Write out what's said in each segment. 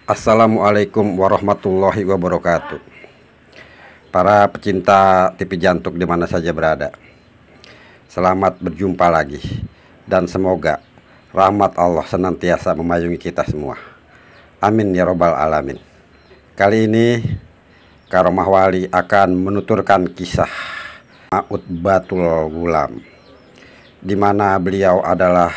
Assalamualaikum warahmatullahi wabarakatuh. Para pecinta TV Jantuk di mana saja berada, selamat berjumpa lagi, dan semoga rahmat Allah senantiasa memayungi kita semua. Amin ya robbal alamin. Kali ini Karomah Wali akan menuturkan kisah Utbatul Gulam, di mana beliau adalah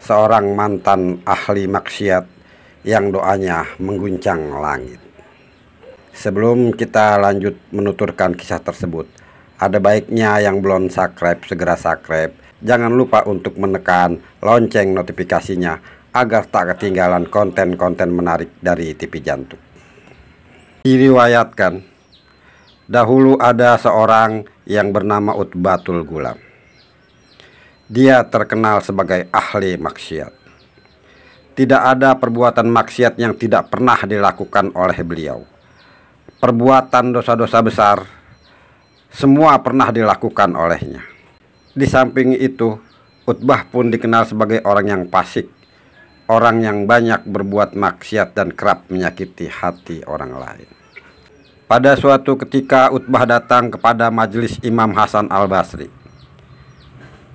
seorang mantan ahli maksiat yang doanya mengguncang langit. Sebelum kita lanjut menuturkan kisah tersebut, ada baiknya yang belum subscribe segera subscribe. Jangan lupa untuk menekan lonceng notifikasinya agar tak ketinggalan konten-konten menarik dari TV Jantuk. Diriwayatkan, dahulu ada seorang yang bernama Utbatul Gulam. Dia terkenal sebagai ahli maksiat. Tidak ada perbuatan maksiat yang tidak pernah dilakukan oleh beliau. Perbuatan dosa-dosa besar semua pernah dilakukan olehnya. Di samping itu, Utbah pun dikenal sebagai orang yang fasik, orang yang banyak berbuat maksiat dan kerap menyakiti hati orang lain. Pada suatu ketika Utbah datang kepada majelis Imam Hasan Al-Basri.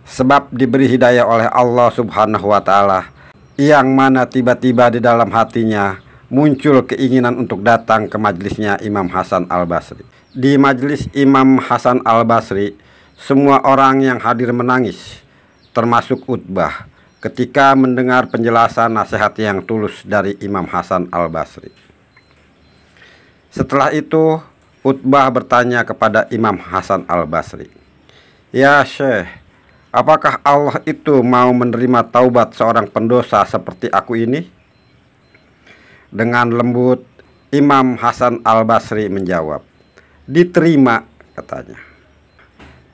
Sebab diberi hidayah oleh Allah Subhanahu wa Ta'ala, yang mana tiba-tiba di dalam hatinya muncul keinginan untuk datang ke majelisnya Imam Hasan Al-Basri. Di majelis Imam Hasan Al-Basri, semua orang yang hadir menangis, termasuk Utbah, ketika mendengar penjelasan nasihat yang tulus dari Imam Hasan Al-Basri. Setelah itu, Utbah bertanya kepada Imam Hasan Al-Basri, "Ya Syekh, apakah Allah itu mau menerima taubat seorang pendosa seperti aku ini?" Dengan lembut, Imam Hasan Al-Basri menjawab, "Diterima," katanya.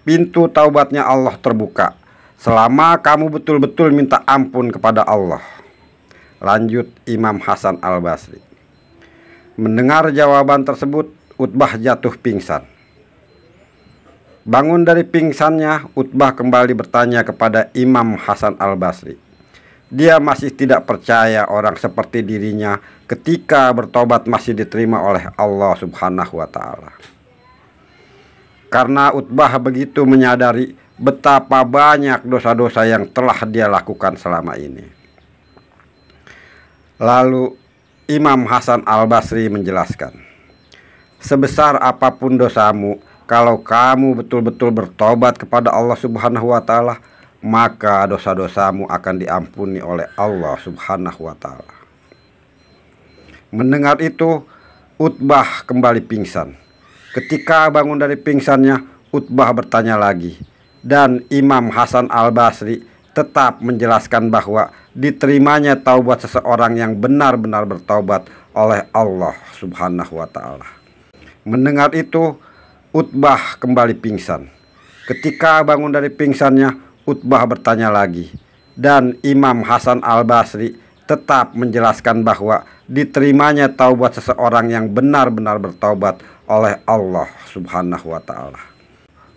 "Pintu taubatnya Allah terbuka selama kamu betul-betul minta ampun kepada Allah." Lanjut Imam Hasan Al-Basri. Mendengar jawaban tersebut, Utbah jatuh pingsan. Bangun dari pingsannya, Utbah kembali bertanya kepada Imam Hasan Al-Basri. Dia masih tidak percaya orang seperti dirinya ketika bertobat masih diterima oleh Allah Subhanahu wa Ta'ala. Karena Utbah begitu menyadari betapa banyak dosa-dosa yang telah dia lakukan selama ini. Lalu Imam Hasan Al-Basri menjelaskan, "Sebesar apapun dosamu, kalau kamu betul-betul bertobat kepada Allah Subhanahu wa Ta'ala, maka dosa-dosamu akan diampuni oleh Allah Subhanahu wa Ta'ala." Mendengar itu, Utbah kembali pingsan. Ketika bangun dari pingsannya, Utbah bertanya lagi, dan Imam Hasan Al-Basri tetap menjelaskan bahwa diterimanya taubat seseorang yang benar-benar bertaubat oleh Allah Subhanahu wa Ta'ala. Mendengar itu, Utbah kembali pingsan. Ketika bangun dari pingsannya, Utbah bertanya lagi, dan Imam Hasan Al-Basri tetap menjelaskan bahwa diterimanya taubat seseorang yang benar-benar bertaubat oleh Allah Subhanahu wa Ta'ala.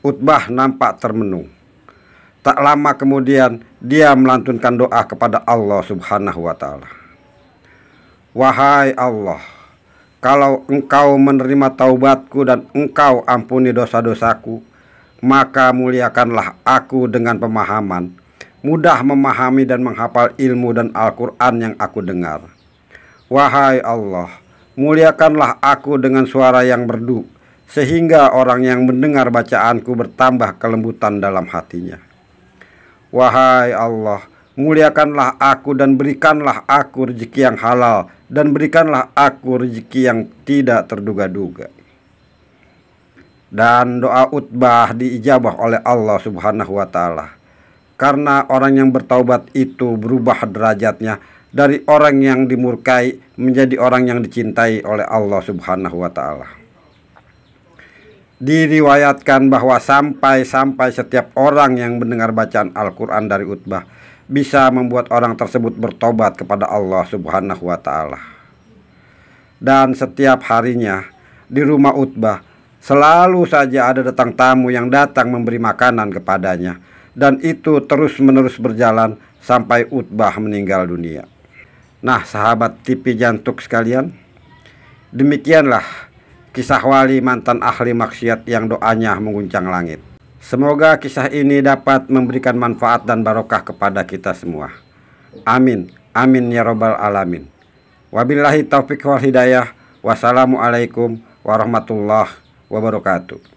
Utbah nampak termenung. Tak lama kemudian dia melantunkan doa kepada Allah Subhanahu wa Ta'ala. "Wahai Allah, kalau Engkau menerima taubatku dan Engkau ampuni dosa-dosaku, maka muliakanlah aku dengan pemahaman, mudah memahami dan menghafal ilmu dan Al-Quran yang aku dengar. Wahai Allah, muliakanlah aku dengan suara yang merdu, sehingga orang yang mendengar bacaanku bertambah kelembutan dalam hatinya. Wahai Allah, muliakanlah aku dan berikanlah aku rezeki yang halal, dan berikanlah aku rezeki yang tidak terduga-duga." Dan doa Utbah diijabah oleh Allah Subhanahu wa Ta'ala, karena orang yang bertaubat itu berubah derajatnya dari orang yang dimurkai menjadi orang yang dicintai oleh Allah Subhanahu wa Ta'ala. Diriwayatkan bahwa sampai setiap orang yang mendengar bacaan Al-Quran dari Utbah bisa membuat orang tersebut bertobat kepada Allah Subhanahu wa Ta'ala. Dan setiap harinya di rumah Utbah selalu saja ada datang tamu yang datang memberi makanan kepadanya, dan itu terus-menerus berjalan sampai Utbah meninggal dunia. Nah, sahabat TV Jantuk sekalian, demikianlah kisah wali mantan ahli maksiat yang doanya mengguncang langit. Semoga kisah ini dapat memberikan manfaat dan barokah kepada kita semua. Amin, amin ya robbal alamin. Wabillahi taufiq wal hidayah. Wassalamualaikum warahmatullahi wabarakatuh.